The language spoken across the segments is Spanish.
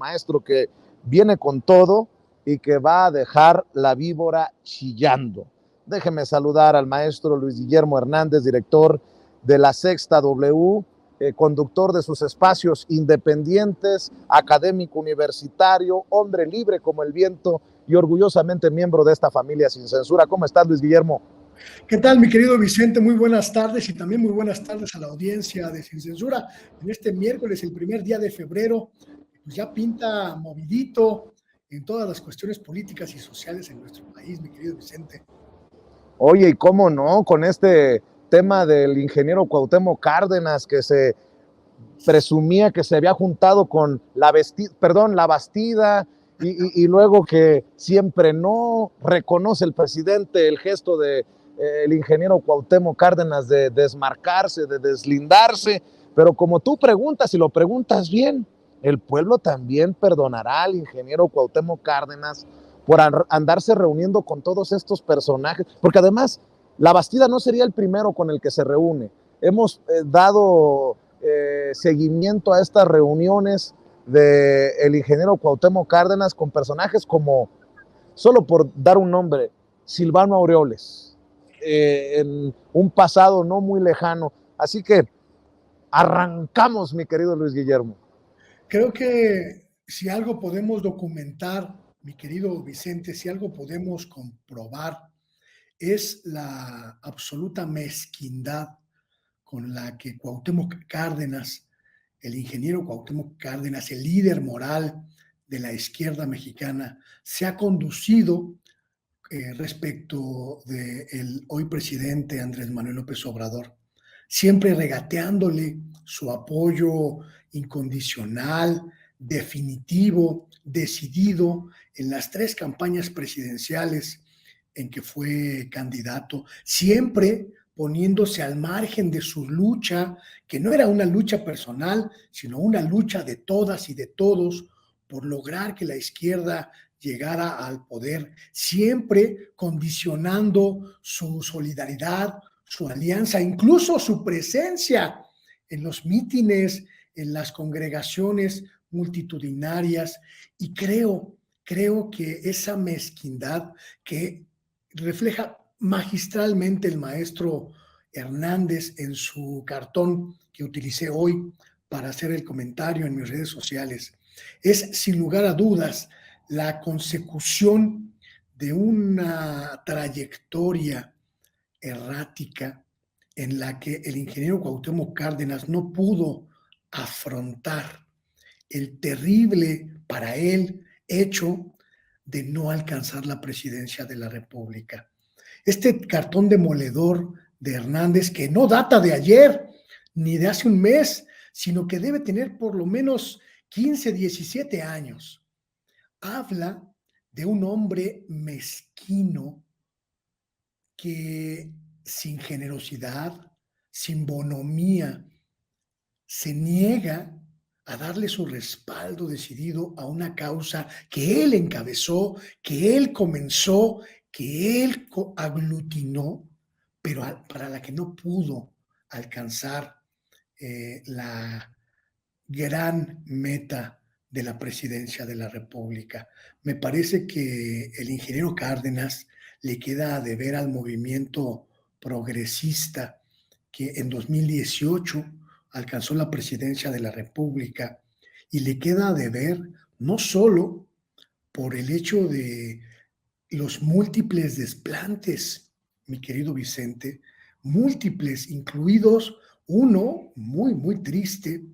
maestro que viene con todo y que va a dejar la víbora chillando. Déjeme saludar al maestro Luis Guillermo Hernández, director de La Sexta W, conductor de sus espacios independientes, académico universitario, hombre libre como el viento y orgullosamente miembro de esta familia sin censura. ¿Cómo estás, Luis Guillermo? ¿Qué tal, mi querido Vicente? Muy buenas tardes y también muy buenas tardes a la audiencia de Sin Censura. En este miércoles, el primer día de febrero, pues ya pinta movidito en todas las cuestiones políticas y sociales en nuestro país, mi querido Vicente. Oye, ¿y cómo no? Con este tema del ingeniero Cuauhtémoc Cárdenas, que se presumía que se había juntado con la Bastida, y luego que siempre no reconoce el presidente el gesto de el ingeniero Cuauhtémoc Cárdenas de desmarcarse, de deslindarse, pero como tú preguntas y lo preguntas bien, el pueblo también perdonará al ingeniero Cuauhtémoc Cárdenas por andarse reuniendo con todos estos personajes, porque además la Bastida no sería el primero con el que se reúne. Hemos dado seguimiento a estas reuniones del ingeniero Cuauhtémoc Cárdenas con personajes como, solo por dar un nombre, Silvano Aureoles, en un pasado no muy lejano. Así que arrancamos, mi querido Luis Guillermo. Creo que si algo podemos documentar, mi querido Vicente, si algo podemos comprobar, es la absoluta mezquindad con la que Cuauhtémoc Cárdenas, el ingeniero Cuauhtémoc Cárdenas, el líder moral de la izquierda mexicana, se ha conducido respecto del hoy presidente Andrés Manuel López Obrador, siempre regateándole su apoyo incondicional, definitivo, decidido en las 3 campañas presidenciales en que fue candidato, siempre poniéndose al margen de su lucha, que no era una lucha personal, sino una lucha de todas y de todos por lograr que la izquierda llegara al poder, siempre condicionando su solidaridad, su alianza, incluso su presencia en los mítines, en las congregaciones multitudinarias. Y creo que esa mezquindad que refleja magistralmente el maestro Hernández en su cartón que utilicé hoy para hacer el comentario en mis redes sociales, es sin lugar a dudas la consecución de una trayectoria errática en la que el ingeniero Cuauhtémoc Cárdenas no pudo afrontar el terrible para él hecho de no alcanzar la presidencia de la República. Este cartón demoledor de Hernández, que no data de ayer ni de hace un mes, sino que debe tener por lo menos 15, 17 años, habla de un hombre mezquino que sin generosidad, sin bonomía, se niega a darle su respaldo decidido a una causa que él encabezó, que él comenzó, que él aglutinó, pero para la que no pudo alcanzar la gran meta de la presidencia de la República. Me parece que el ingeniero Cárdenas le queda a deber al movimiento progresista que en 2018 alcanzó la presidencia de la República, y le queda a deber no solo por el hecho de los múltiples desplantes, mi querido Vicente, múltiples, incluidos uno muy, muy triste,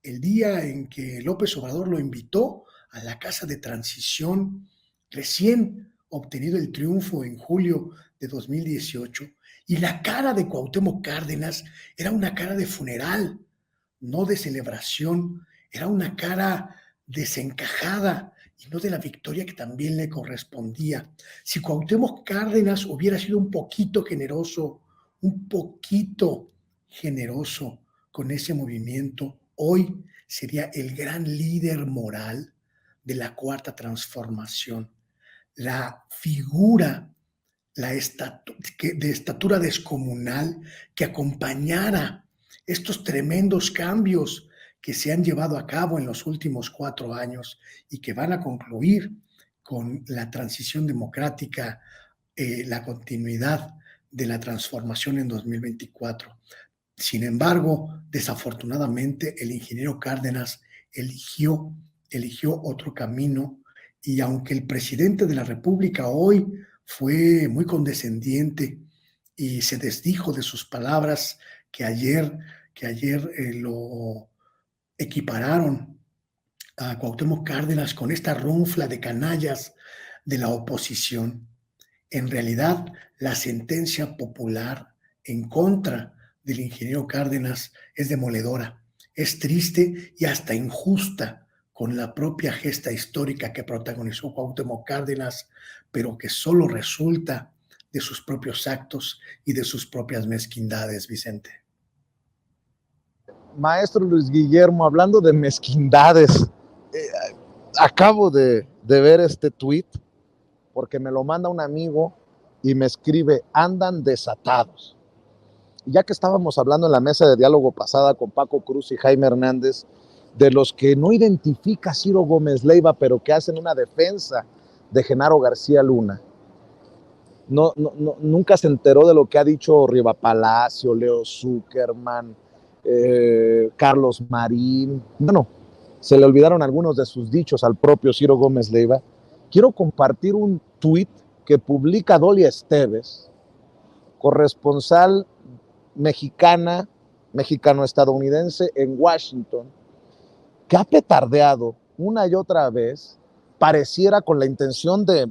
el día en que López Obrador lo invitó a la Casa de Transición, recién obtenido el triunfo en julio de 2018, y la cara de Cuauhtémoc Cárdenas era una cara de funeral, no de celebración, era una cara desencajada y no de la victoria que también le correspondía. Si Cuauhtémoc Cárdenas hubiera sido un poquito generoso con ese movimiento, hoy sería el gran líder moral de la Cuarta Transformación, la figura de estatura descomunal que acompañara estos tremendos cambios que se han llevado a cabo en los últimos 4 años y que van a concluir con la transición democrática, la continuidad de la transformación en 2024. Sin embargo, desafortunadamente, el ingeniero Cárdenas eligió otro camino, y aunque el presidente de la República hoy fue muy condescendiente y se desdijo de sus palabras que ayer lo equipararon a Cuauhtémoc Cárdenas con esta runfla de canallas de la oposición, en realidad la sentencia popular en contra del ingeniero Cárdenas es demoledora, es triste y hasta injusta con la propia gesta histórica que protagonizó Cuauhtémoc Cárdenas, pero que solo resulta de sus propios actos y de sus propias mezquindades, Vicente. Maestro Luis Guillermo, hablando de mezquindades, acabo de ver este tuit porque me lo manda un amigo y me escribe: andan desatados. Y ya que estábamos hablando en la mesa de diálogo pasada con Paco Cruz y Jaime Hernández, de los que no identifica Ciro Gómez Leiva, pero que hacen una defensa de Genaro García Luna, nunca se enteró de lo que ha dicho Riva Palacio, Leo Zuckerman, Carlos Marín. Bueno, se le olvidaron algunos de sus dichos al propio Ciro Gómez Leiva. Quiero compartir un tuit que publica Dolia Esteves, corresponsal mexicano-estadounidense en Washington, que ha petardeado una y otra vez, pareciera con la intención de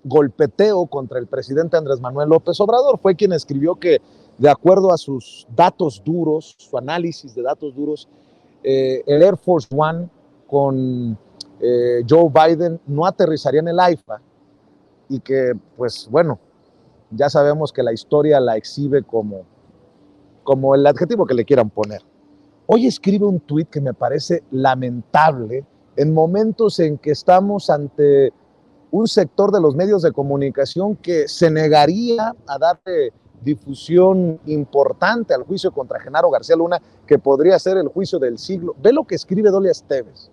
golpeteo contra el presidente Andrés Manuel López Obrador. Fue quien escribió que, de acuerdo a sus datos duros, su análisis de datos duros, el Air Force One con Joe Biden no aterrizaría en el AIFA, y que, pues bueno, ya sabemos que la historia la exhibe como el adjetivo que le quieran poner. Hoy escribe un tuit que me parece lamentable en momentos en que estamos ante un sector de los medios de comunicación que se negaría a darle difusión importante al juicio contra Genaro García Luna, que podría ser el juicio del siglo. Ve lo que escribe Dolia Esteves.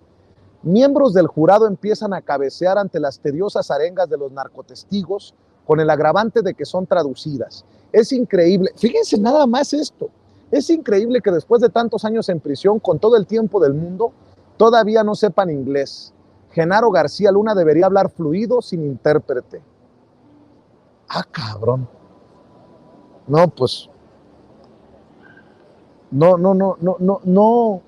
Miembros del jurado empiezan a cabecear ante las tediosas arengas de los narcotestigos con el agravante de que son traducidas. Es increíble, fíjense nada más esto, es increíble que después de tantos años en prisión, con todo el tiempo del mundo, todavía no sepan inglés. Genaro García Luna debería hablar fluido sin intérprete. Ah, cabrón. No, pues, no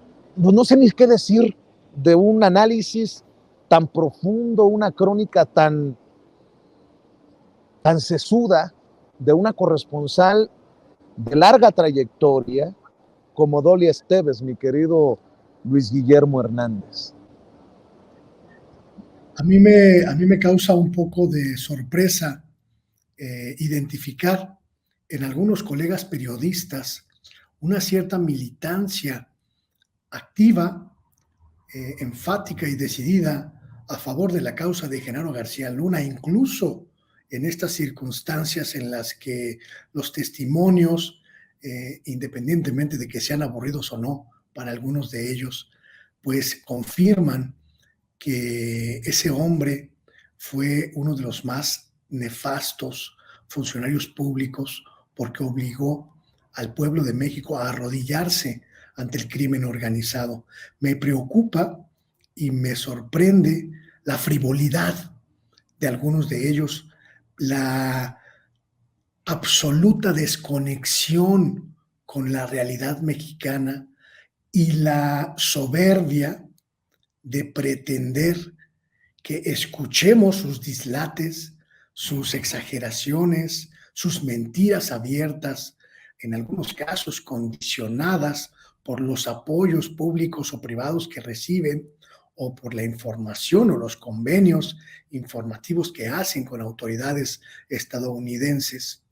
sé ni qué decir de un análisis tan profundo, una crónica tan sesuda de una corresponsal de larga trayectoria como Dolia Esteves, mi querido Luis Guillermo Hernández. A mí me causa un poco de sorpresa identificar en algunos colegas periodistas una cierta militancia activa, enfática y decidida a favor de la causa de Genaro García Luna, incluso en estas circunstancias en las que los testimonios, independientemente de que sean aburridos o no para algunos de ellos, pues confirman que ese hombre fue uno de los más nefastos funcionarios públicos, porque obligó al pueblo de México a arrodillarse ante el crimen organizado. Me preocupa y me sorprende la frivolidad de algunos de ellos, la absoluta desconexión con la realidad mexicana y la soberbia de pretender que escuchemos sus dislates, sus exageraciones, sus mentiras abiertas, en algunos casos condicionadas por los apoyos públicos o privados que reciben, o por la información o los convenios informativos que hacen con autoridades estadounidenses,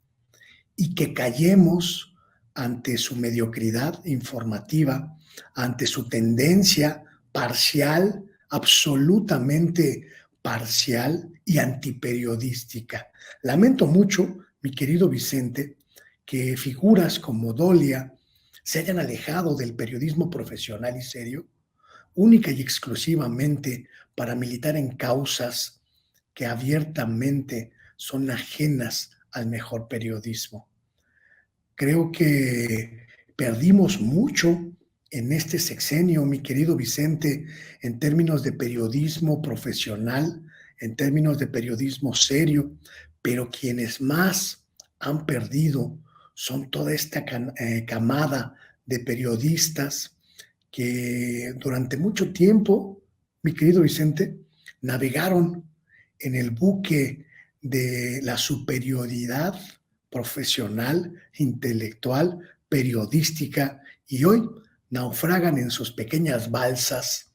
y que callemos ante su mediocridad informativa, ante su tendencia parcial, absolutamente parcial y antiperiodística. Lamento mucho, mi querido Vicente, que figuras como Dolia se hayan alejado del periodismo profesional y serio, única y exclusivamente para militar en causas que abiertamente son ajenas al mejor periodismo. Creo que perdimos mucho en este sexenio, mi querido Vicente, en términos de periodismo profesional, en términos de periodismo serio, pero quienes más han perdido son toda esta camada de periodistas que durante mucho tiempo, mi querido Vicente, navegaron en el buque de la superioridad profesional, intelectual, periodística, y hoy naufragan en sus pequeñas balsas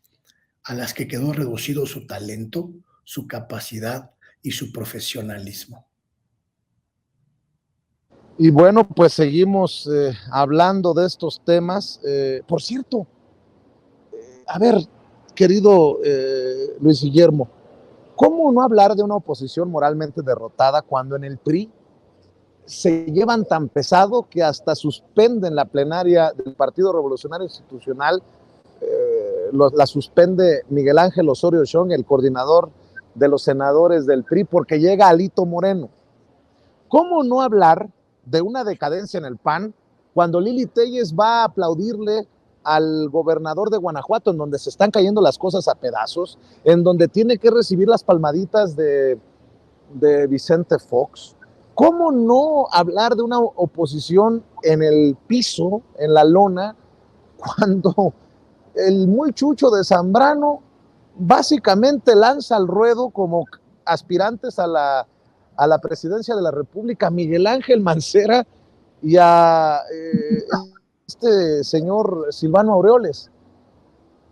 a las que quedó reducido su talento, su capacidad y su profesionalismo. Y bueno, pues seguimos hablando de estos temas. Por cierto, a ver, querido Luis Guillermo, ¿cómo no hablar de una oposición moralmente derrotada cuando en el PRI se llevan tan pesado que hasta suspenden la plenaria del Partido Revolucionario Institucional? La suspende Miguel Ángel Osorio Chong, el coordinador de los senadores del PRI, porque llega Alito Moreno. ¿Cómo no hablar de una decadencia en el PAN cuando Lili Téllez va a aplaudirle al gobernador de Guanajuato, en donde se están cayendo las cosas a pedazos, en donde tiene que recibir las palmaditas de Vicente Fox? ¿Cómo no hablar de una oposición en el piso, en la lona, cuando el muy chucho de Zambrano básicamente lanza al ruedo como aspirantes a la presidencia de la República Miguel Ángel Mancera y a este señor Silvano Aureoles?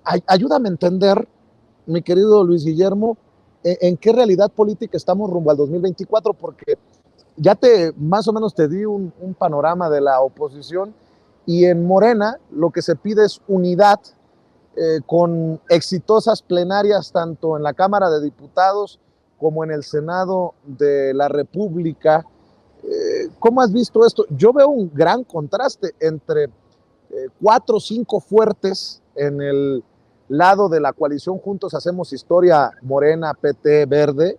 Ayúdame a entender, mi querido Luis Guillermo, en qué realidad política estamos rumbo al 2024, porque ya más o menos te di un panorama de la oposición, y en Morena lo que se pide es unidad, con exitosas plenarias tanto en la Cámara de Diputados como en el Senado de la República. ¿Cómo has visto esto? Yo veo un gran contraste entre 4 o 5 fuertes en el lado de la coalición Juntos Hacemos Historia, Morena, PT, Verde,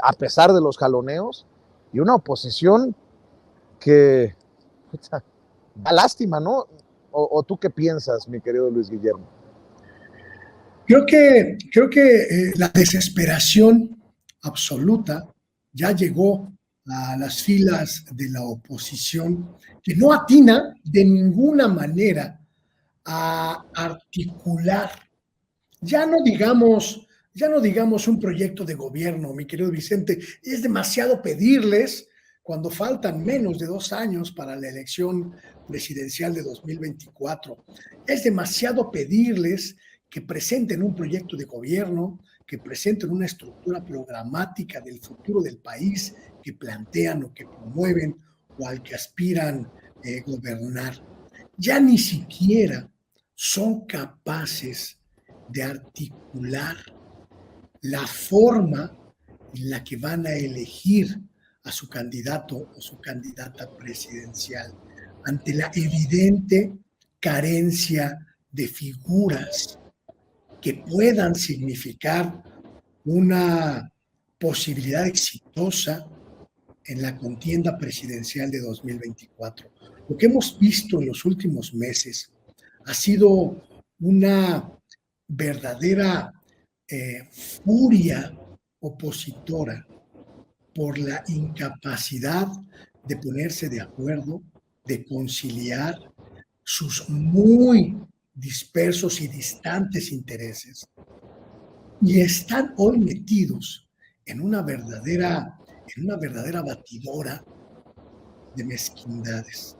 a pesar de los jaloneos, y una oposición que da lástima, ¿no? ¿O tú qué piensas, mi querido Luis Guillermo? Creo que la desesperación absoluta ya llegó a las filas de la oposición, que no atina de ninguna manera a articular, ya no digamos, ya no digamos un proyecto de gobierno, mi querido Vicente. Es demasiado pedirles cuando faltan menos de 2 años para la elección presidencial de 2024. Es demasiado pedirles que presenten un proyecto de gobierno, que presenten una estructura programática del futuro del país, que plantean o que promueven o al que aspiran gobernar. Ya ni siquiera son capaces de articular la forma en la que van a elegir a su candidato o su candidata presidencial, ante la evidente carencia de figuras que puedan significar una posibilidad exitosa en la contienda presidencial de 2024. Lo que hemos visto en los últimos meses ha sido una verdadera furia opositora por la incapacidad de ponerse de acuerdo, de conciliar sus muy dispersos y distantes intereses, y están hoy metidos en una verdadera batidora de mezquindades.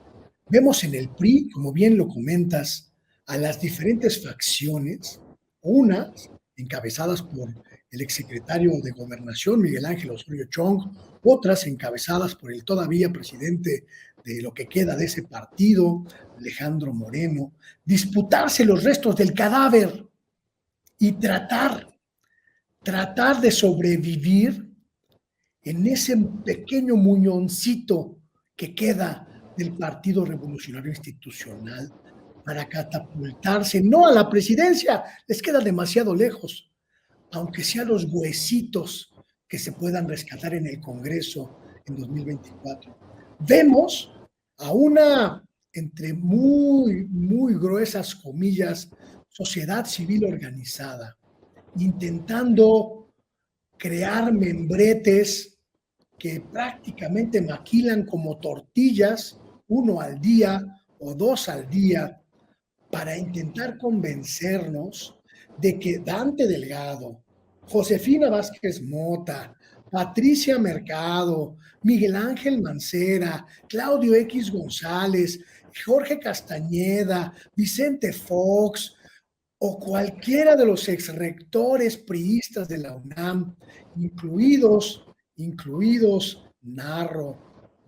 Vemos en el PRI, como bien lo comentas, a las diferentes facciones, unas encabezadas por el exsecretario de Gobernación, Miguel Ángel Osorio Chong, otras encabezadas por el todavía presidente de lo que queda de ese partido, Alejandro Moreno, disputarse los restos del cadáver y tratar de sobrevivir en ese pequeño muñoncito que queda del Partido Revolucionario Institucional para catapultarse, no a la presidencia, les queda demasiado lejos, aunque sea los huesitos que se puedan rescatar en el Congreso en 2024. Vemos a una, entre muy, muy gruesas comillas, sociedad civil organizada, intentando crear membretes que prácticamente maquilan como tortillas, uno al día o dos al día, para intentar convencernos de que Dante Delgado, Josefina Vázquez Mota, Patricia Mercado, Miguel Ángel Mancera, Claudio X González, Jorge Castañeda, Vicente Fox o cualquiera de los exrectores priistas de la UNAM, incluidos Narro,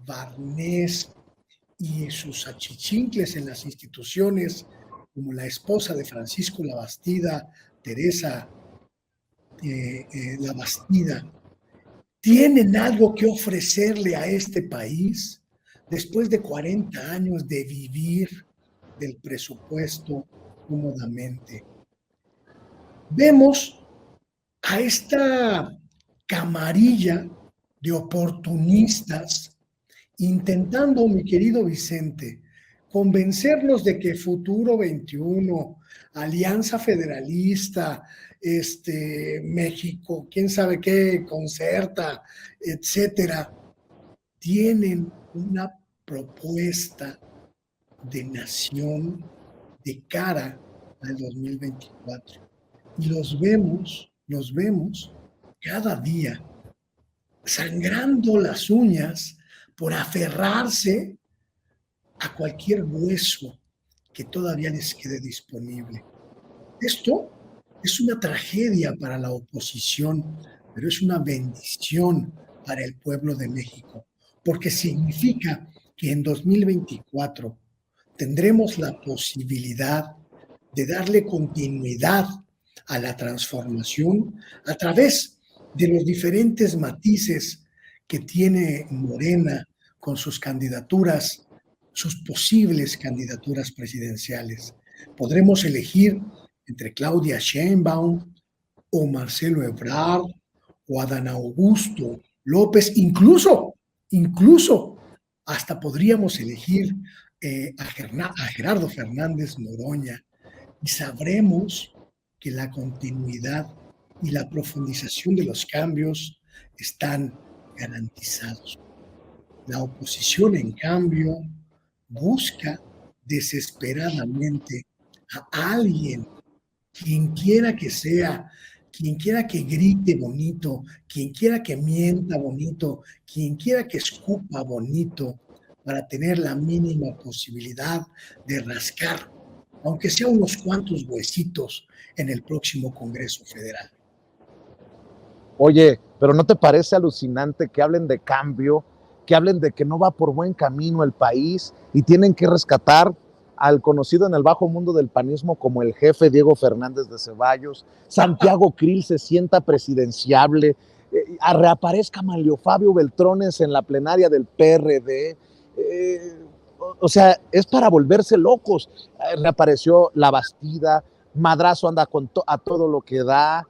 Barnés y sus achichincles en las instituciones, como la esposa de Francisco Labastida, Teresa Labastida, tienen algo que ofrecerle a este país después de 40 años de vivir del presupuesto cómodamente. Vemos a esta camarilla de oportunistas intentando, mi querido Vicente, convencernos de que Futuro 21, Alianza Federalista, México, quién sabe qué, Concerta, etcétera, tienen una propuesta de nación de cara al 2024. Y los vemos cada día sangrando las uñas por aferrarse a cualquier hueso que todavía les quede disponible. Esto es una tragedia para la oposición, pero es una bendición para el pueblo de México, porque significa que en 2024 tendremos la posibilidad de darle continuidad a la transformación a través de los diferentes matices que tiene Morena con sus candidaturas, sus posibles candidaturas presidenciales. Podremos elegir entre Claudia Sheinbaum o Marcelo Ebrard o Adán Augusto López, incluso hasta podríamos elegir a Gerardo Fernández Noroña, y sabremos que la continuidad y la profundización de los cambios están garantizados. La oposición, en cambio, busca desesperadamente a alguien, quien quiera que sea, quien quiera que grite bonito, quien quiera que mienta bonito, quien quiera que escupa bonito, para tener la mínima posibilidad de rascar, aunque sea unos cuantos huesitos, en el próximo Congreso Federal. Oye, pero ¿no te parece alucinante que hablen de cambio, que hablen de que no va por buen camino el país y tienen que rescatar al conocido en el bajo mundo del panismo como el jefe Diego Fernández de Ceballos? Santiago Krill se sienta presidenciable, reaparezca Manlio Fabio Beltrones en la plenaria del PRD. O sea, es para volverse locos. Reapareció La Bastida, Madrazo anda a todo lo que da.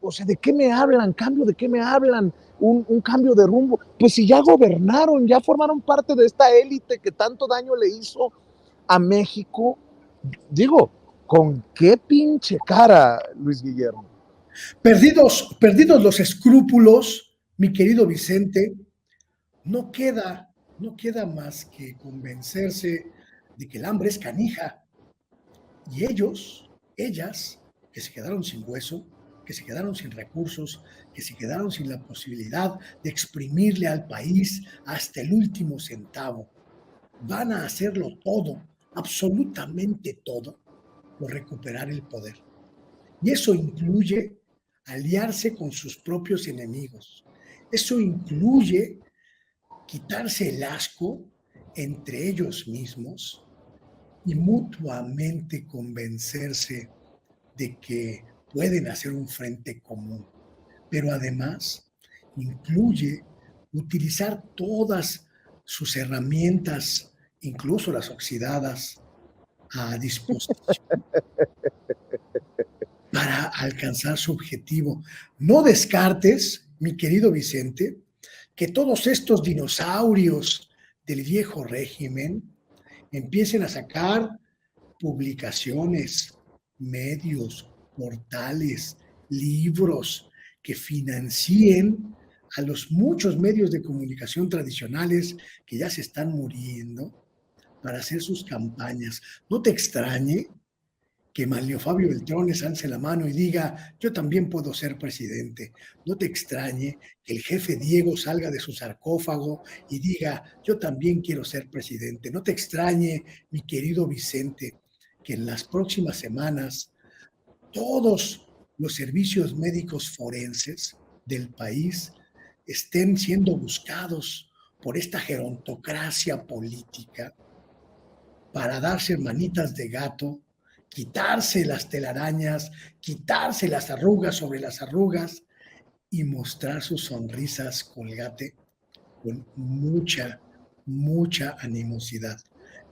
O sea, ¿de qué me hablan? ¿Cambio? ¿De qué me hablan? Un cambio de rumbo. Pues si ya gobernaron, ya formaron parte de esta élite que tanto daño le hizo a México. Digo, ¿con qué pinche cara, Luis Guillermo? Perdidos los escrúpulos, mi querido Vicente, no queda más que convencerse de que el hambre es canija. Y ellas, que se quedaron sin hueso, que se quedaron sin recursos, que se quedaron sin la posibilidad de exprimirle al país hasta el último centavo, van a hacerlo todo, absolutamente todo, por recuperar el poder. Y eso incluye aliarse con sus propios enemigos. Eso incluye quitarse el asco entre ellos mismos y mutuamente convencerse de que pueden hacer un frente común. Pero además incluye utilizar todas sus herramientas, incluso las oxidadas, a disposición para alcanzar su objetivo. No descartes, mi querido Vicente, que todos estos dinosaurios del viejo régimen empiecen a sacar publicaciones, medios, portales, libros que financien a los muchos medios de comunicación tradicionales que ya se están muriendo para hacer sus campañas. No te extrañe que Manlio Fabio Beltrones alce la mano y diga, yo también puedo ser presidente. No te extrañe que el jefe Diego salga de su sarcófago y diga, yo también quiero ser presidente. No te extrañe, mi querido Vicente, que en las próximas semanas todos los servicios médicos forenses del país estén siendo buscados por esta gerontocracia política para darse manitas de gato, quitarse las telarañas, quitarse las arrugas sobre las arrugas y mostrar sus sonrisas Colgate con mucha, mucha animosidad.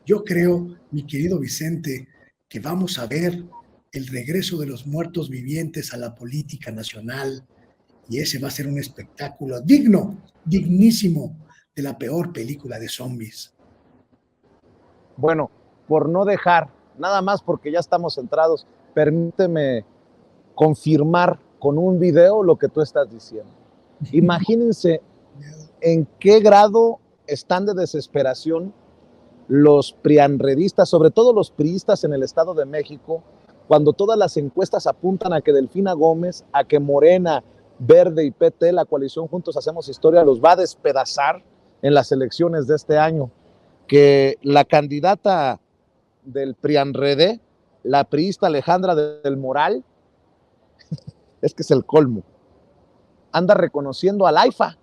Yo creo, mi querido Vicente, que vamos a ver el regreso de los muertos vivientes a la política nacional y ese va a ser un espectáculo digno, dignísimo de la peor película de zombies. Bueno, por no dejar, nada más porque ya estamos centrados, permíteme confirmar con un video lo que tú estás diciendo. Imagínense en qué grado están de desesperación los prianredistas, sobre todo los priistas en el Estado de México, cuando todas las encuestas apuntan a que Delfina Gómez, a que Morena, Verde y PT, la coalición Juntos Hacemos Historia, los va a despedazar en las elecciones de este año, que la candidata del PRIANREDE, la priista Alejandra del Moral, es que es el colmo, anda reconociendo al AIFA.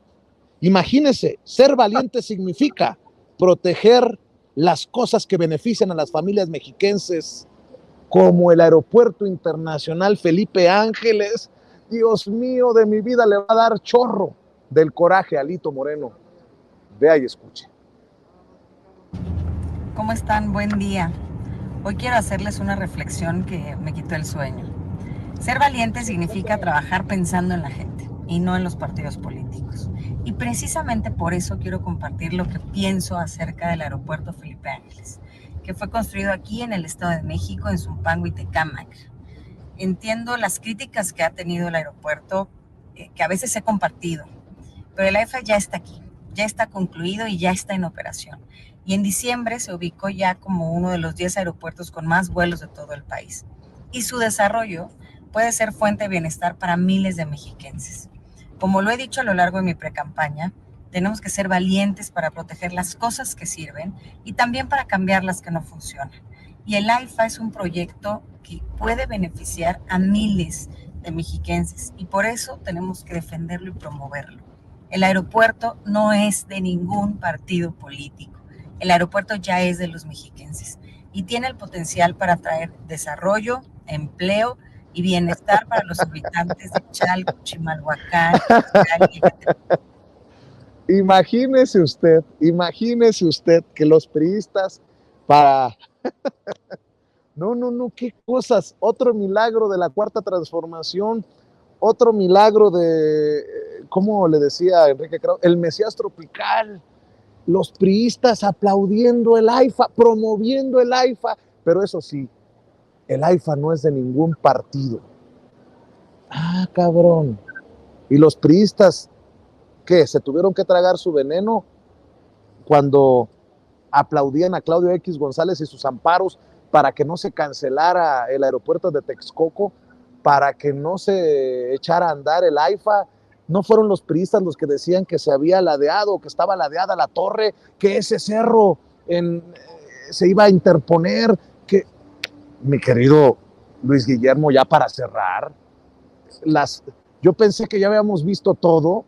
Imagínense, ser valiente significa proteger las cosas que benefician a las familias mexiquenses, como el Aeropuerto Internacional Felipe Ángeles. Dios mío, de mi vida le va a dar chorro del coraje a Alito Moreno. Vea y escuche. ¿Cómo están? Buen día. Hoy quiero hacerles una reflexión que me quitó el sueño. Ser valiente significa trabajar pensando en la gente y no en los partidos políticos. Y precisamente por eso quiero compartir lo que pienso acerca del Aeropuerto Felipe Ángeles, que fue construido aquí en el Estado de México, en Zumpango y Tecámac. Entiendo las críticas que ha tenido el aeropuerto, que a veces he compartido, pero el AIFA ya está aquí, ya está concluido y ya está en operación. Y en diciembre se ubicó ya como uno de los 10 aeropuertos con más vuelos de todo el país. Y su desarrollo puede ser fuente de bienestar para miles de mexiquenses. Como lo he dicho a lo largo de mi precampaña, tenemos que ser valientes para proteger las cosas que sirven y también para cambiar las que no funcionan. Y el AIFA es un proyecto que puede beneficiar a miles de mexiquenses y por eso tenemos que defenderlo y promoverlo. El aeropuerto no es de ningún partido político. El aeropuerto ya es de los mexiquenses y tiene el potencial para traer desarrollo, empleo y bienestar para los habitantes de Chalco, Chimalhuacán, Imagínese usted que los priistas para... No, qué cosas. Otro milagro de la Cuarta Transformación, otro milagro de, ¿cómo le decía Enrique Krauss? El Mesías tropical. Los priistas aplaudiendo el AIFA, promoviendo el AIFA, pero eso sí, el AIFA no es de ningún partido. Ah, cabrón. Y los priistas, ¿qué? ¿Se tuvieron que tragar su veneno cuando aplaudían a Claudio X González y sus amparos para que no se cancelara el aeropuerto de Texcoco, para que no se echara a andar el AIFA? ¿No fueron los priistas los que decían que se había ladeado, que estaba ladeada la torre, que ese cerro se iba a interponer? Que, mi querido Luis Guillermo, ya para cerrar, yo pensé que ya habíamos visto todo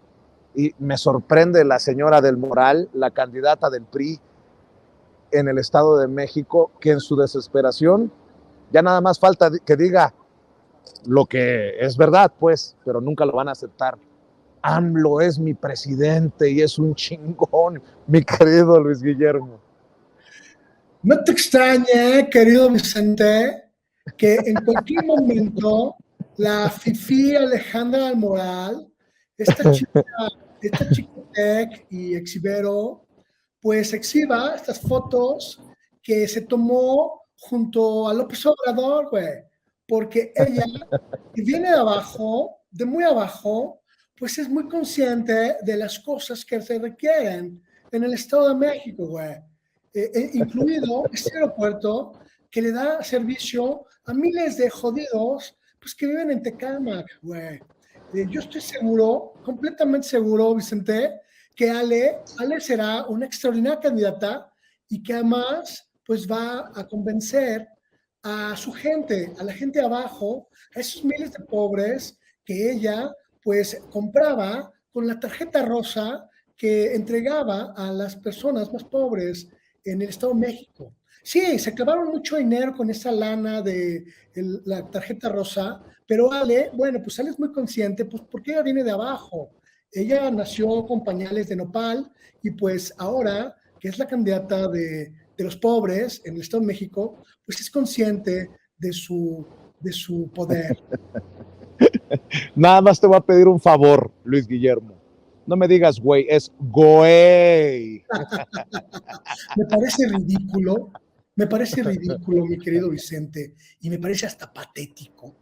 y me sorprende la señora del Moral, la candidata del PRI en el Estado de México, que en su desesperación ya nada más falta que diga lo que es verdad, pues, pero nunca lo van a aceptar. AMLO es mi presidente y es un chingón, mi querido Luis Guillermo. No te extrañe, querido Vicente, que en cualquier momento la fifí Alejandra del Moral, esta chica, esta chica tech y exhibero, pues exhiba estas fotos que se tomó junto a López Obrador, güey, porque ella, que viene de abajo, de muy abajo, pues es muy consciente de las cosas que se requieren en el Estado de México, güey. Incluido este aeropuerto que le da servicio a miles de jodidos pues, que viven en Tecámac, güey. Yo estoy seguro, completamente seguro, Vicente, que Ale será una extraordinaria candidata y que además pues va a convencer a su gente, a la gente abajo, a esos miles de pobres que ella pues compraba con la tarjeta rosa que entregaba a las personas más pobres en el Estado de México. Sí, se clavaron mucho dinero con esa lana de la tarjeta rosa, pero Ale, bueno, pues Ale es muy consciente, pues porque ella viene de abajo. Ella nació con pañales de nopal y pues ahora que es la candidata de los pobres en el Estado de México, pues es consciente de su poder. Nada más te voy a pedir un favor, Luis Guillermo. No me digas güey, es güey. Me parece ridículo, mi querido Vicente, y me parece hasta patético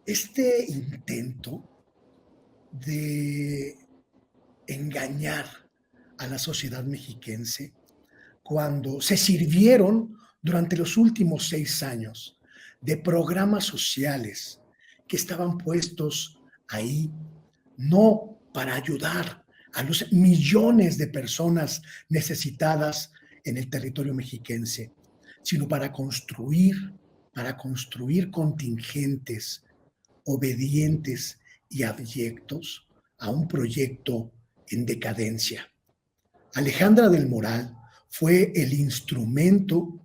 este intento de engañar a la sociedad mexiquense cuando se sirvieron durante los últimos 6 años de programas sociales que estaban puestos ahí no para ayudar a los millones de personas necesitadas en el territorio mexiquense, sino para construir contingentes obedientes y abyectos a un proyecto en decadencia. Alejandra del Moral fue el instrumento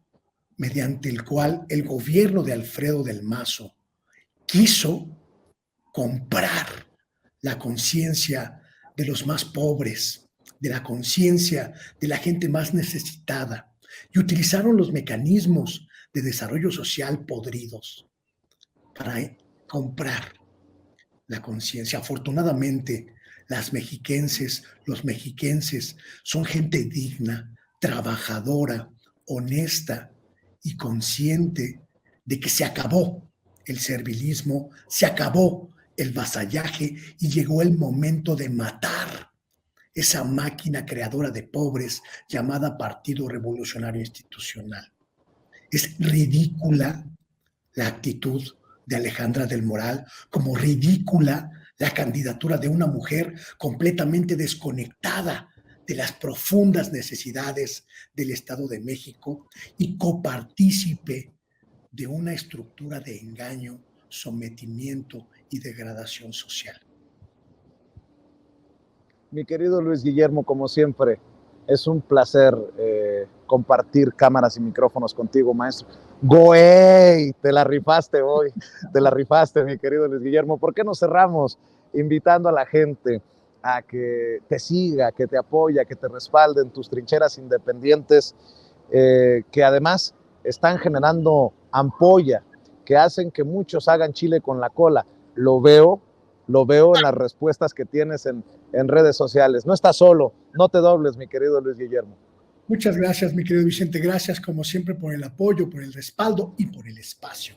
mediante el cual el gobierno de Alfredo del Mazo quiso comprar la conciencia de los más pobres, de la conciencia de la gente más necesitada, y utilizaron los mecanismos de desarrollo social podridos para comprar la conciencia. Afortunadamente, las mexiquenses, los mexiquenses son gente digna, trabajadora, honesta y consciente de que se acabó el servilismo, se acabó el vasallaje y llegó el momento de matar esa máquina creadora de pobres llamada Partido Revolucionario Institucional. Es ridícula la actitud de Alejandra del Moral, como ridícula la candidatura de una mujer completamente desconectada de las profundas necesidades del Estado de México y copartícipe de una estructura de engaño, sometimiento y degradación social. Mi querido Luis Guillermo, como siempre, es un placer compartir cámaras y micrófonos contigo, maestro. ¡Güey! Te la rifaste hoy, te la rifaste, mi querido Luis Guillermo. ¿Por qué no cerramos invitando a la gente a que te siga, que te apoya, que te respalde en tus trincheras independientes, que además están generando ampolla, que hacen que muchos hagan chile con la cola? Lo veo en las respuestas que tienes en redes sociales. No estás solo, no te dobles, mi querido Luis Guillermo. Muchas gracias, mi querido Vicente. Gracias, como siempre, por el apoyo, por el respaldo y por el espacio.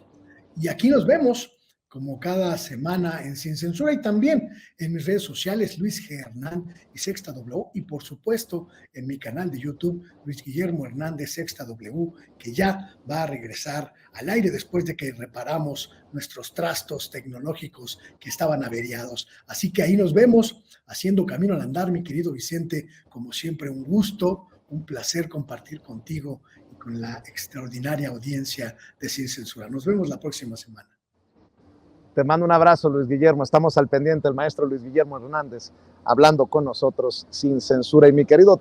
Y aquí nos vemos, como cada semana, en Sin Censura y también en mis redes sociales, Luis G. Hernán y Sexta W, y por supuesto en mi canal de YouTube, Luis Guillermo Hernández Sexta W, que ya va a regresar al aire después de que reparamos nuestros trastos tecnológicos que estaban averiados. Así que ahí nos vemos, haciendo camino al andar, mi querido Vicente. Como siempre, un gusto, un placer compartir contigo y con la extraordinaria audiencia de Sin Censura. Nos vemos la próxima semana. Te mando un abrazo, Luis Guillermo. Estamos al pendiente, el maestro Luis Guillermo Hernández, hablando con nosotros sin censura. Y mi querido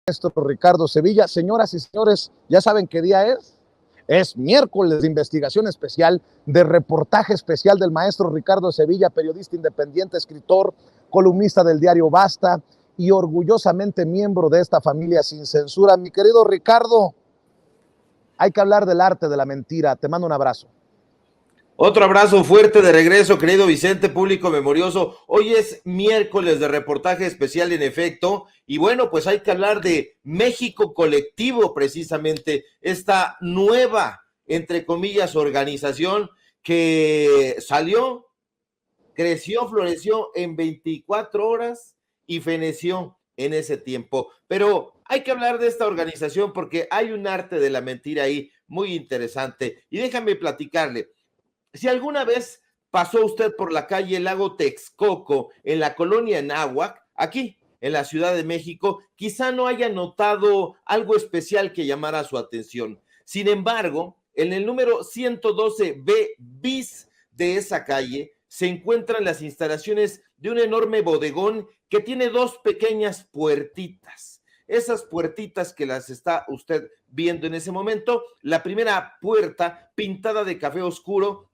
maestro Ricardo Sevilla. Señoras y señores, ¿ya saben qué día es? Es miércoles de investigación especial, de reportaje especial del maestro Ricardo Sevilla, periodista independiente, escritor, columnista del diario Basta y orgullosamente miembro de esta familia sin censura. Mi querido Ricardo, hay que hablar del arte de la mentira. Te mando un abrazo. Otro abrazo fuerte de regreso, querido Vicente, público memorioso. Hoy es miércoles de reportaje especial, en efecto, y bueno, pues hay que hablar de México Colectivo, precisamente, esta nueva, entre comillas, organización que salió, creció, floreció en 24 horas y feneció en ese tiempo. Pero hay que hablar de esta organización porque hay un arte de la mentira ahí muy interesante. Y déjame platicarle. Si alguna vez pasó usted por la calle Lago Texcoco en la colonia Anáhuac, aquí en la Ciudad de México, quizá no haya notado algo especial que llamara su atención. Sin embargo, en el número 112B bis de esa calle se encuentran las instalaciones de un enorme bodegón que tiene dos pequeñas puertitas. Esas puertitas que las está usted viendo en ese momento, la primera puerta pintada de café oscuro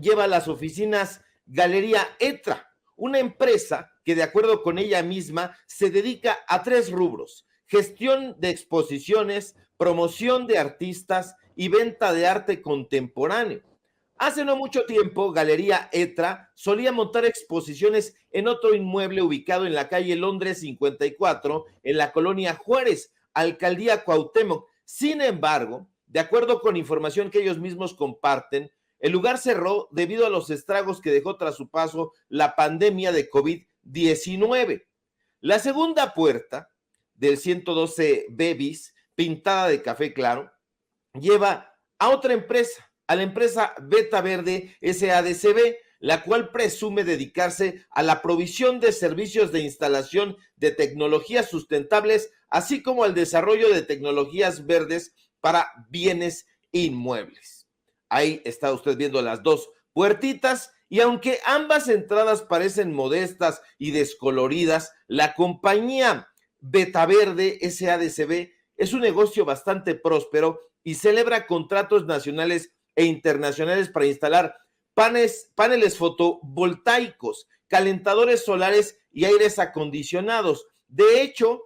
lleva a las oficinas Galería Etra, una empresa que, de acuerdo con ella misma, se dedica a 3 rubros: gestión de exposiciones, promoción de artistas y venta de arte contemporáneo. Hace no mucho tiempo, Galería Etra solía montar exposiciones en otro inmueble ubicado en la calle Londres 54, en la colonia Juárez, alcaldía Cuauhtémoc. Sin embargo, de acuerdo con información que ellos mismos comparten, el lugar cerró debido a los estragos que dejó tras su paso la pandemia de COVID-19. La segunda puerta del 112B bis, pintada de café claro, lleva a otra empresa, a la empresa Beta Verde SADCB, la cual presume dedicarse a la provisión de servicios de instalación de tecnologías sustentables, así como al desarrollo de tecnologías verdes para bienes inmuebles. Ahí está usted viendo las dos puertitas, y aunque ambas entradas parecen modestas y descoloridas, la compañía Beta Verde SADCB es un negocio bastante próspero y celebra contratos nacionales e internacionales para instalar paneles fotovoltaicos, calentadores solares y aires acondicionados. De hecho,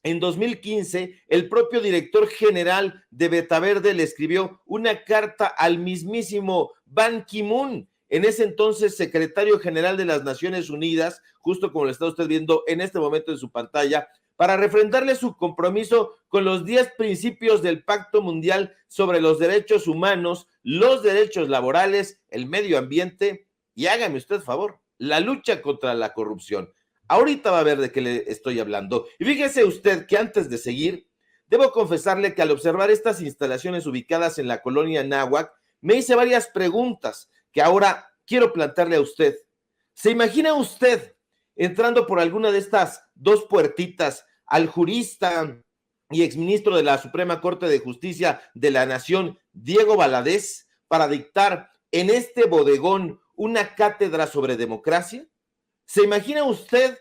en 2015, el propio director general de Beta Verde le escribió una carta al mismísimo Ban Ki-moon, en ese entonces secretario general de las Naciones Unidas, justo como lo está usted viendo en este momento en su pantalla, para refrendarle su compromiso con los 10 principios del Pacto Mundial sobre los Derechos Humanos, los derechos laborales, el medio ambiente y, hágame usted favor, la lucha contra la corrupción. Ahorita va a ver de qué le estoy hablando. Y fíjese usted que antes de seguir, debo confesarle que al observar estas instalaciones ubicadas en la colonia Anáhuac, me hice varias preguntas que ahora quiero plantearle a usted. ¿Se imagina usted entrando por alguna de estas dos puertitas al jurista y exministro de la Suprema Corte de Justicia de la Nación, Diego Valadez, para dictar en este bodegón una cátedra sobre democracia? ¿Se imagina usted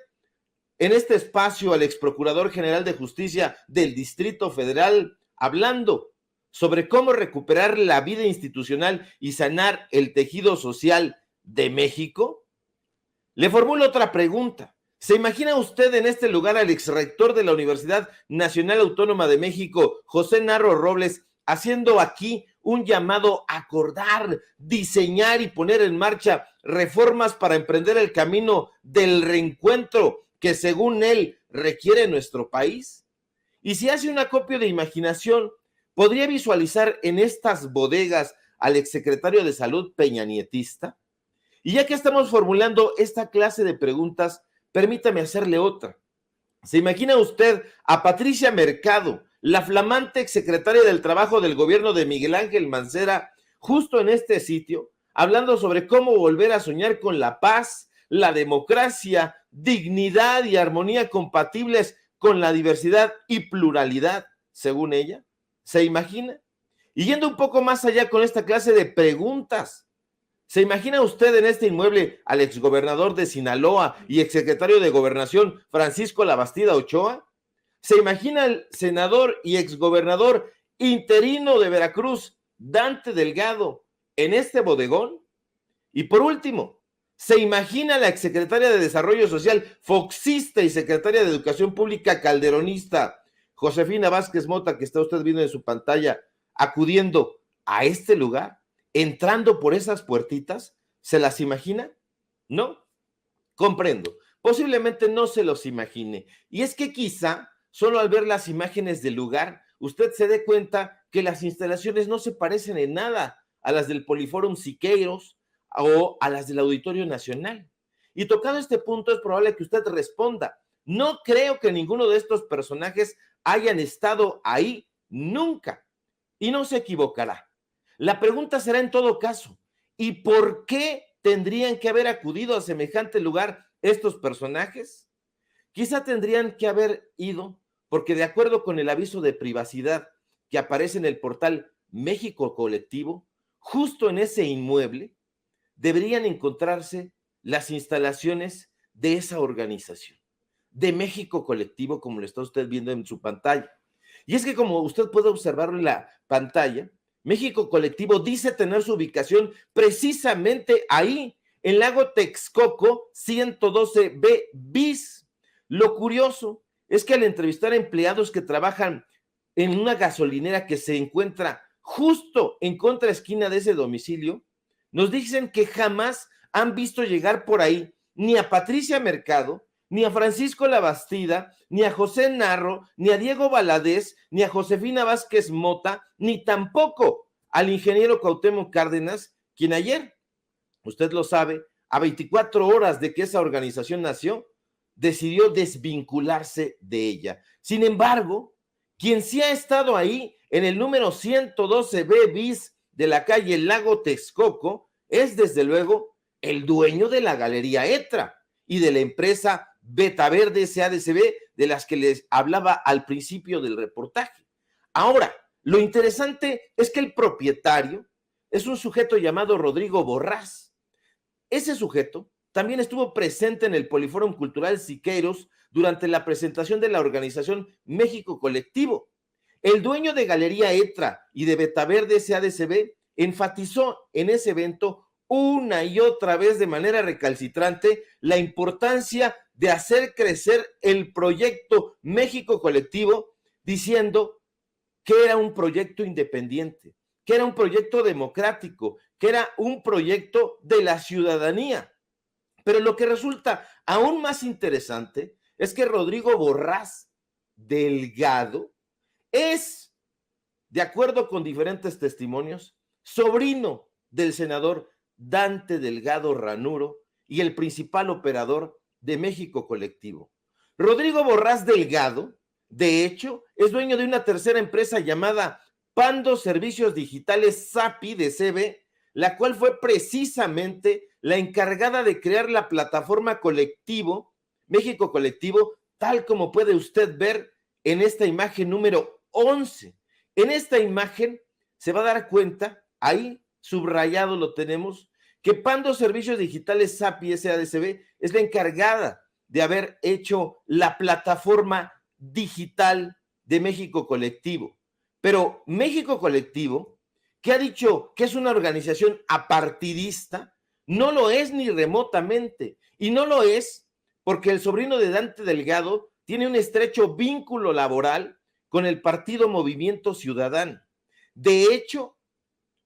en este espacio al exprocurador general de justicia del Distrito Federal hablando sobre cómo recuperar la vida institucional y sanar el tejido social de México? Le formulo otra pregunta. ¿Se imagina usted en este lugar al exrector de la Universidad Nacional Autónoma de México, José Narro Robles, haciendo aquí un llamado a acordar, diseñar y poner en marcha reformas para emprender el camino del reencuentro que, según él, requiere nuestro país? Y si hace un acopio de imaginación, ¿podría visualizar en estas bodegas al exsecretario de Salud peñanietista? Y ya que estamos formulando esta clase de preguntas, permítame hacerle otra. ¿Se imagina usted a Patricia Mercado, la flamante exsecretaria del Trabajo del gobierno de Miguel Ángel Mancera, justo en este sitio, hablando sobre cómo volver a soñar con la paz, la democracia, dignidad y armonía compatibles con la diversidad y pluralidad, según ella? ¿Se imagina? Y yendo un poco más allá con esta clase de preguntas, ¿se imagina usted en este inmueble al exgobernador de Sinaloa y exsecretario de Gobernación, Francisco Labastida Ochoa? ¿Se imagina el senador y exgobernador interino de Veracruz, Dante Delgado, en este bodegón? Y por último, ¿se imagina la exsecretaria de Desarrollo Social, foxista y secretaria de Educación Pública, calderonista, Josefina Vázquez Mota, que está usted viendo en su pantalla, acudiendo a este lugar, entrando por esas puertitas? ¿Se las imagina? No, comprendo. Posiblemente no se los imagine. Y es que quizá, solo al ver las imágenes del lugar, usted se dé cuenta que las instalaciones no se parecen en nada a las del Poliforum Siqueiros o a las del Auditorio Nacional. Y tocado este punto, es probable que usted responda: no creo que ninguno de estos personajes hayan estado ahí nunca. Y no se equivocará. La pregunta será en todo caso: ¿y por qué tendrían que haber acudido a semejante lugar estos personajes? Quizá tendrían que haber ido porque, de acuerdo con el aviso de privacidad que aparece en el portal México Colectivo, justo en ese inmueble deberían encontrarse las instalaciones de esa organización, de México Colectivo, como lo está usted viendo en su pantalla. Y es que, como usted puede observarlo en la pantalla, México Colectivo dice tener su ubicación precisamente ahí, en Lago Texcoco 112B bis. Lo curioso es que al entrevistar a empleados que trabajan en una gasolinera que se encuentra justo en contraesquina de ese domicilio, nos dicen que jamás han visto llegar por ahí ni a Patricia Mercado, ni a Francisco Labastida, ni a José Narro, ni a Diego Valadez, ni a Josefina Vázquez Mota, ni tampoco al ingeniero Cuauhtémoc Cárdenas, quien ayer, usted lo sabe, a 24 horas de que esa organización nació, decidió desvincularse de ella. Sin embargo, quien sí ha estado ahí en el número 112B bis de la calle Lago Texcoco es, desde luego, el dueño de la Galería Etra y de la empresa Beta Verde SADCB, de las que les hablaba al principio del reportaje. Ahora, lo interesante es que el propietario es un sujeto llamado Rodrigo Borrás. Ese sujeto también estuvo presente en el Poliforum Cultural Siqueiros durante la presentación de la organización México Colectivo. El dueño de Galería Etra y de Beta Verde SADCB enfatizó en ese evento una y otra vez de manera recalcitrante la importancia de hacer crecer el proyecto México Colectivo, diciendo que era un proyecto independiente, que era un proyecto democrático, que era un proyecto de la ciudadanía. Pero lo que resulta aún más interesante es que Rodrigo Borrás Delgado es, de acuerdo con diferentes testimonios, sobrino del senador Dante Delgado Ranuro y el principal operador de México Colectivo. Rodrigo Borrás Delgado, de hecho, es dueño de una tercera empresa llamada Pando Servicios Digitales SAPI de CB, la cual fue precisamente la encargada de crear la plataforma colectivo, México Colectivo, tal como puede usted ver en esta imagen número 11. En esta imagen se va a dar cuenta, ahí subrayado lo tenemos, que Pando Servicios Digitales SAPI SADCB es la encargada de haber hecho la plataforma digital de México Colectivo. Pero México Colectivo, que ha dicho que es una organización apartidista, no lo es ni remotamente, y no lo es porque el sobrino de Dante Delgado tiene un estrecho vínculo laboral con el partido Movimiento Ciudadano. De hecho,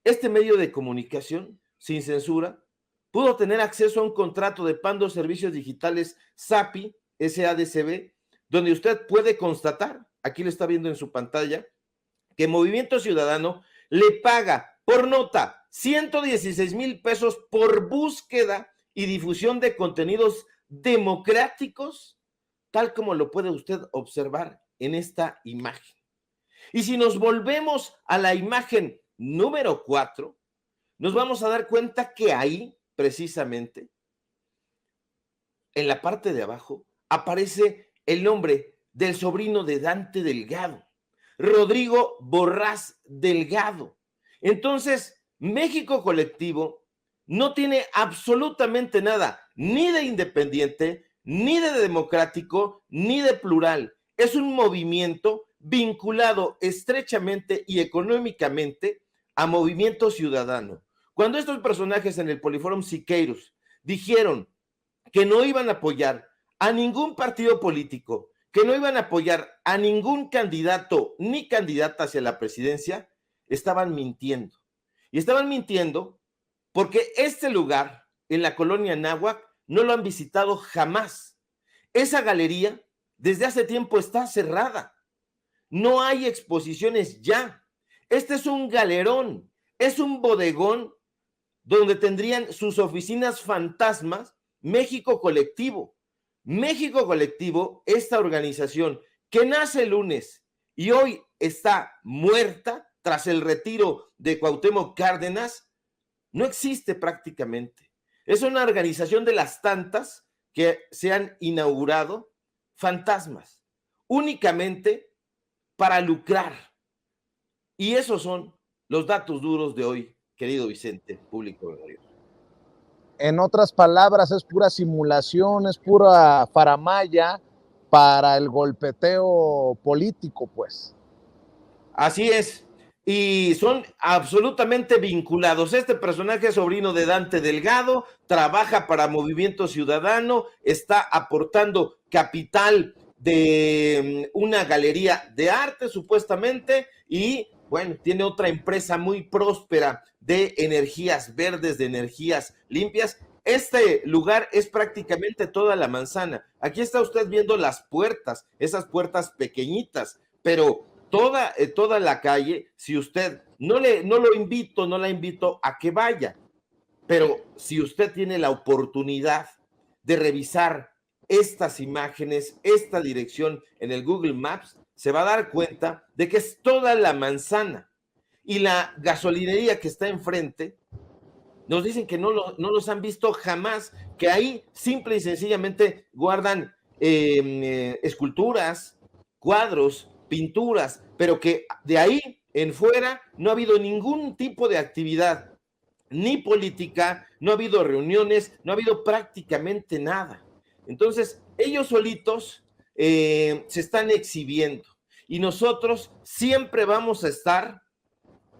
este medio de comunicación, sin censura, pudo tener acceso a un contrato de Pando Servicios Digitales SAPI SADCB, donde usted puede constatar, aquí lo está viendo en su pantalla, que Movimiento Ciudadano le paga por nota 116,000 pesos por búsqueda y difusión de contenidos democráticos, tal como lo puede usted observar en esta imagen. Y si nos volvemos a la imagen número 4, nos vamos a dar cuenta que ahí, precisamente, en la parte de abajo, aparece el nombre del sobrino de Dante Delgado, Rodrigo Borrás Delgado. Entonces, México Colectivo no tiene absolutamente nada, ni de independiente, ni de democrático, ni de plural. es un movimiento vinculado estrechamente y económicamente a Movimiento Ciudadano. Cuando estos personajes en el Poliforum Siqueiros dijeron que no iban a apoyar a ningún partido político, que no iban a apoyar a ningún candidato ni candidata hacia la presidencia, estaban mintiendo. Y estaban mintiendo porque este lugar, en la colonia Anáhuac, no lo han visitado jamás. Esa galería desde hace tiempo está cerrada. No hay exposiciones ya. Este es un galerón, es un bodegón donde tendrían sus oficinas fantasmas México Colectivo. México Colectivo, esta organización que nace el lunes y hoy está muerta tras el retiro de Cuauhtémoc Cárdenas, no existe prácticamente. Es una organización de las tantas que se han inaugurado, fantasmas, únicamente para lucrar. Y esos son los datos duros de hoy, querido Vicente, público de. En otras palabras, es pura simulación, es pura faramalla para el golpeteo político, pues. Así es. Y son absolutamente vinculados. Este personaje es sobrino de Dante Delgado, trabaja para Movimiento Ciudadano, está aportando capital de una galería de arte, supuestamente, y bueno, tiene otra empresa muy próspera de energías verdes, de energías limpias. Este lugar es prácticamente toda la manzana. Aquí está usted viendo las puertas, esas puertas pequeñitas, pero toda la calle, si usted, no la invito a que vaya, pero si usted tiene la oportunidad de revisar estas imágenes, esta dirección en el Google Maps, se va a dar cuenta de que es toda la manzana. Y la gasolinería que está enfrente, nos dicen que no los han visto jamás, que ahí simple y sencillamente guardan esculturas, cuadros, pinturas, pero que de ahí en fuera no ha habido ningún tipo de actividad, ni política, no ha habido reuniones, no ha habido prácticamente nada. Entonces, ellos solitos se están exhibiendo y nosotros siempre vamos a estar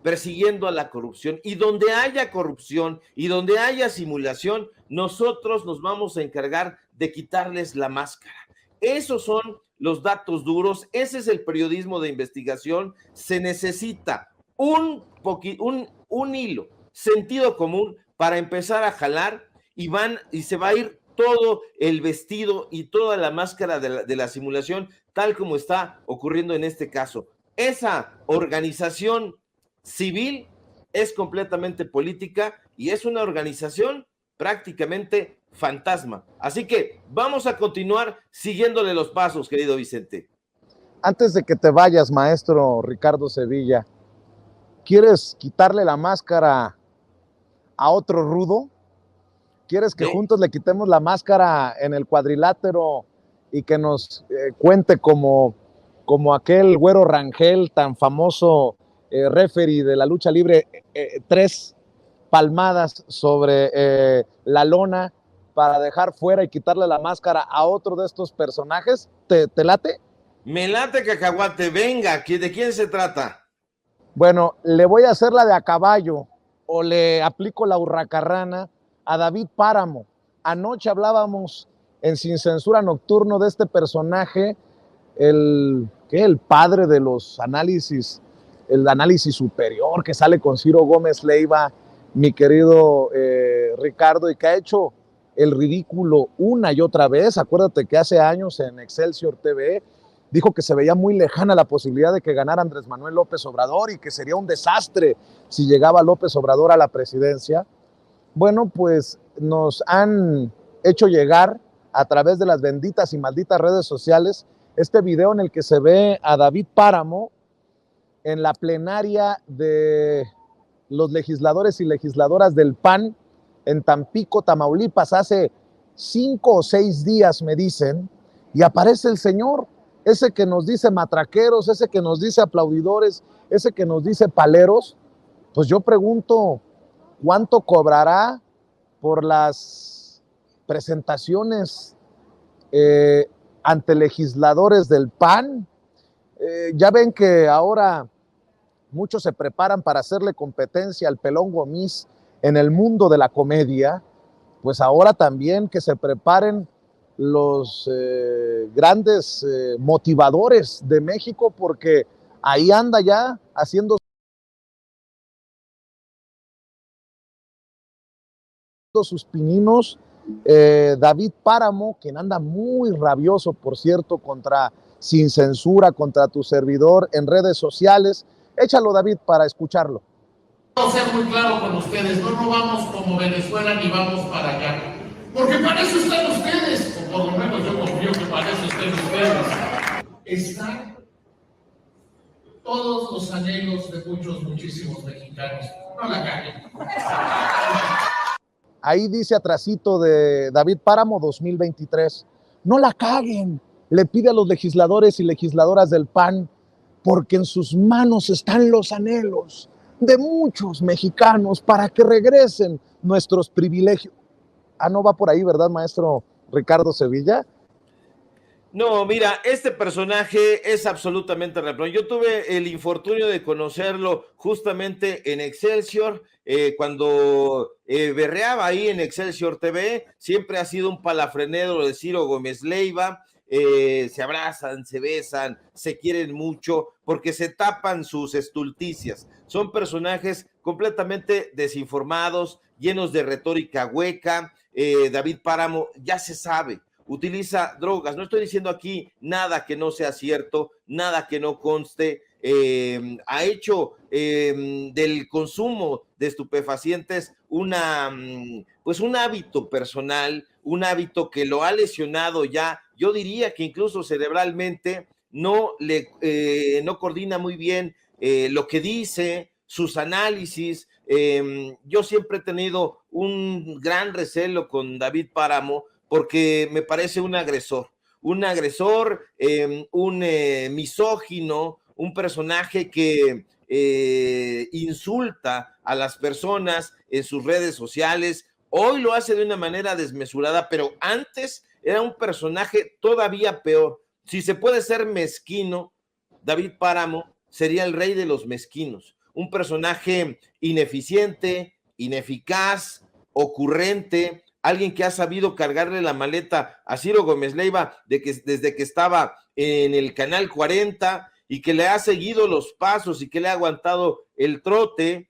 persiguiendo a la corrupción, y donde haya corrupción y donde haya simulación, nosotros nos vamos a encargar de quitarles la máscara. Esos son los datos duros, ese es el periodismo de investigación. Se necesita un hilo, sentido común para empezar a jalar y se va a ir todo el vestido y toda la máscara de la simulación, tal como está ocurriendo en este caso. Esa organización civil es completamente política y es una organización prácticamente fantasma. Así que vamos a continuar siguiéndole los pasos, querido Vicente. Antes de que te vayas, maestro Ricardo Sevilla, ¿quieres quitarle la máscara a otro rudo? ¿Quieres que juntos le quitemos la máscara en el cuadrilátero y que nos cuente como aquel Güero Rangel, tan famoso referee de la lucha libre, 3 palmadas sobre la lona para dejar fuera y quitarle la máscara a otro de estos personajes? ¿Te late? Me late, cacahuate. Venga, ¿de quién se trata? Bueno, le voy a hacer la de a caballo o le aplico la hurracarrana a David Páramo. Anoche hablábamos en Sin Censura Nocturno de este personaje, el padre de los análisis, el análisis superior, que sale con Ciro Gómez Leiva, mi querido Ricardo, y que ha hecho el ridículo una y otra vez. Acuérdate que hace años en Excelsior TV dijo que se veía muy lejana la posibilidad de que ganara Andrés Manuel López Obrador y que sería un desastre si llegaba López Obrador a la presidencia. Bueno, pues nos han hecho llegar a través de las benditas y malditas redes sociales este video en el que se ve a David Páramo en la plenaria de los legisladores y legisladoras del PAN en Tampico, Tamaulipas, hace 5 o 6 días, me dicen, y aparece el señor, ese que nos dice matraqueros, ese que nos dice aplaudidores, ese que nos dice paleros. Pues yo pregunto, ¿cuánto cobrará por las presentaciones ante legisladores del PAN. Ya ven que ahora muchos se preparan para hacerle competencia al Pelón Gomis en el mundo de la comedia, pues ahora también que se preparen los grandes motivadores de México, porque ahí anda ya haciendo sus pininos David Páramo, quien anda muy rabioso, por cierto, contra Sin Censura, contra tu servidor en redes sociales. Échalo, David, para escucharlo. Quiero ser muy claro con ustedes, no nos vamos como Venezuela ni vamos para allá, porque para eso están ustedes, o por lo menos yo confío que para eso estén ustedes. Están todos los anhelos de muchísimos mexicanos. No la caguen. Ahí dice atrasito de David Páramo 2023. No la caguen, le pide a los legisladores y legisladoras del PAN, porque en sus manos están los anhelos de muchos mexicanos para que regresen nuestros privilegios. Ah, no va por ahí, ¿verdad, maestro Ricardo Sevilla? No, mira, este personaje es absolutamente reprobable. Yo tuve el infortunio de conocerlo justamente en Excelsior, cuando berreaba ahí en Excelsior TV. Siempre ha sido un palafrenero de Ciro Gómez Leiva. Se abrazan, se besan, se quieren mucho porque se tapan sus estulticias. Son personajes completamente desinformados, llenos de retórica hueca. David Páramo ya se sabe, utiliza drogas. No estoy diciendo aquí nada que no sea cierto, nada que no conste. Ha hecho del consumo de estupefacientes un hábito personal, un hábito que lo ha lesionado ya. Yo diría que incluso cerebralmente no coordina muy bien lo que dice, sus análisis. Yo siempre he tenido un gran recelo con David Páramo, porque me parece un agresor, un misógino, un personaje que insulta a las personas en sus redes sociales. Hoy lo hace de una manera desmesurada, pero antes era un personaje todavía peor. Si se puede ser mezquino, David Páramo sería el rey de los mezquinos, un personaje ineficiente, ineficaz, ocurrente, alguien que ha sabido cargarle la maleta a Ciro Gómez Leiva desde que estaba en el Canal 40 y que le ha seguido los pasos y que le ha aguantado el trote.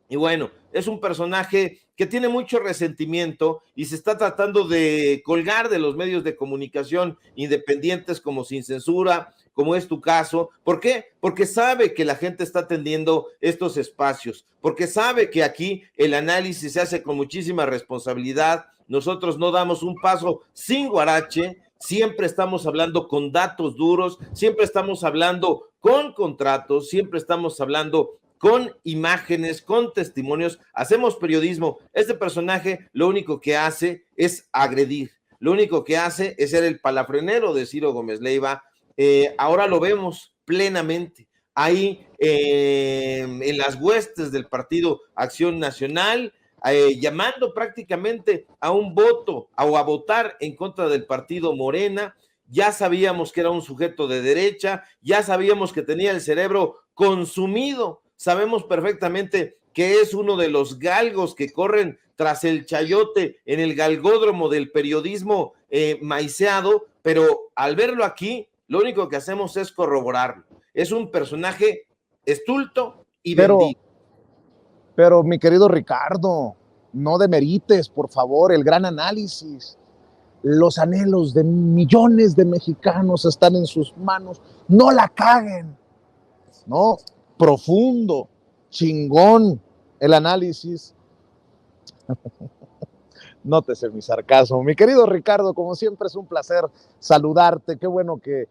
Y bueno, es un personaje que tiene mucho resentimiento y se está tratando de colgar de los medios de comunicación independientes como Sin Censura, como es tu caso. ¿Por qué? Porque sabe que la gente está atendiendo estos espacios, porque sabe que aquí el análisis se hace con muchísima responsabilidad. Nosotros no damos un paso sin guarache, siempre estamos hablando con datos duros, siempre estamos hablando con contratos, siempre estamos hablando con imágenes, con testimonios. Hacemos periodismo. Este personaje lo único que hace es agredir, lo único que hace es ser el palafrenero de Ciro Gómez Leiva. Ahora lo vemos plenamente ahí en las huestes del Partido Acción Nacional, llamando prácticamente a un voto o a votar en contra del partido Morena. Ya sabíamos que era un sujeto de derecha, ya sabíamos que tenía el cerebro consumido, sabemos perfectamente que es uno de los galgos que corren tras el chayote en el galgódromo del periodismo maiceado, pero al verlo aquí, lo único que hacemos es corroborarlo. Es un personaje estulto y vendido. Pero mi querido Ricardo, no demerites, por favor, el gran análisis. Los anhelos de millones de mexicanos están en sus manos. No la caguen. No, profundo, chingón el análisis. Nótese mi sarcasmo. Mi querido Ricardo, como siempre es un placer saludarte. Qué bueno que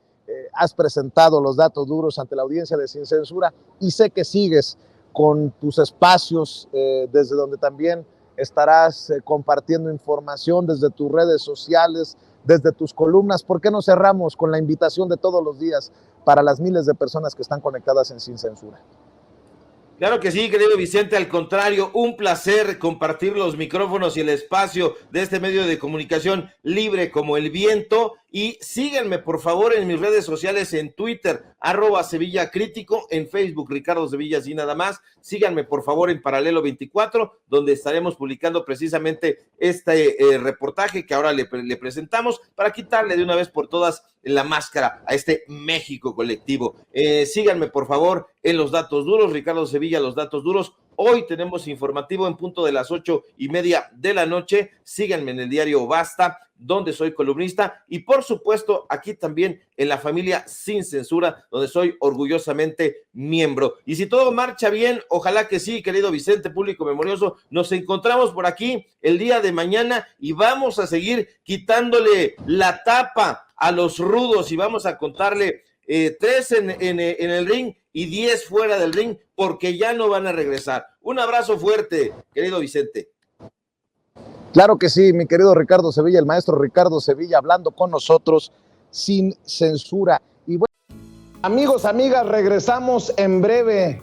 has presentado los datos duros ante la audiencia de Sin Censura y sé que sigues con tus espacios desde donde también estarás compartiendo información desde tus redes sociales, desde tus columnas. ¿Por qué no cerramos con la invitación de todos los días para las miles de personas que están conectadas en Sin Censura? Claro que sí, querido Vicente, al contrario, un placer compartir los micrófonos y el espacio de este medio de comunicación libre como el viento. y síganme por favor en mis redes sociales, en Twitter, @Sevilla Crítico, en Facebook, Ricardo Sevilla, y nada más. Síganme por favor en Paralelo 24, donde estaremos publicando precisamente este reportaje que ahora le presentamos para quitarle de una vez por todas la máscara a este México colectivo. Síganme por favor en Los Datos Duros, Ricardo Sevilla, Los Datos Duros. Hoy tenemos informativo en punto de las 8:30 de la noche. Síganme en el diario Basta, donde soy columnista, y por supuesto aquí también en la familia Sin Censura, donde soy orgullosamente miembro. Y si todo marcha bien, ojalá que sí, querido Vicente, público memorioso, nos encontramos por aquí el día de mañana y vamos a seguir quitándole la tapa a los rudos y vamos a contarle 3 en el ring y 10 fuera del ring, porque ya no van a regresar. Un abrazo fuerte, querido Vicente. Claro que sí, mi querido Ricardo Sevilla, el maestro Ricardo Sevilla, hablando con nosotros sin censura. Y bueno, amigos, amigas, regresamos en breve,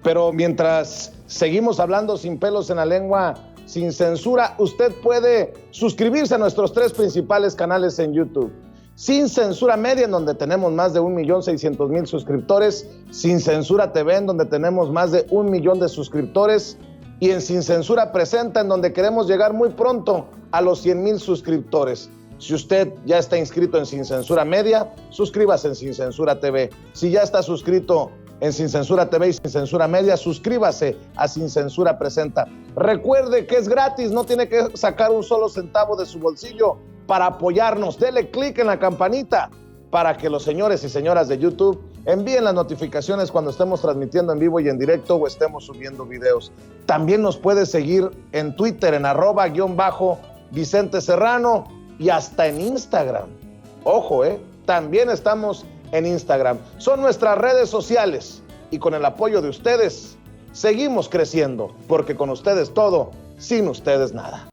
pero mientras seguimos hablando sin pelos en la lengua, sin censura, usted puede suscribirse a nuestros 3 principales canales en YouTube. Sin Censura Media, en donde tenemos más de 1,600,000 suscriptores, Sin Censura TV, en donde tenemos más de 1 millón de suscriptores, y en Sin Censura Presenta, en donde queremos llegar muy pronto a los 100,000 suscriptores. Si usted ya está inscrito en Sin Censura Media, suscríbase en Sin Censura TV. Si ya está suscrito en Sin Censura TV y Sin Censura Media, suscríbase a Sin Censura Presenta. Recuerde que es gratis, no tiene que sacar un solo centavo de su bolsillo para apoyarnos. Dele clic en la campanita para que los señores y señoras de YouTube envíen las notificaciones cuando estemos transmitiendo en vivo y en directo o estemos subiendo videos. También nos puede seguir en Twitter en @Vicente Serrano y hasta en Instagram. Ojo, también estamos en Instagram. Son nuestras redes sociales y con el apoyo de ustedes seguimos creciendo, porque con ustedes todo, sin ustedes nada.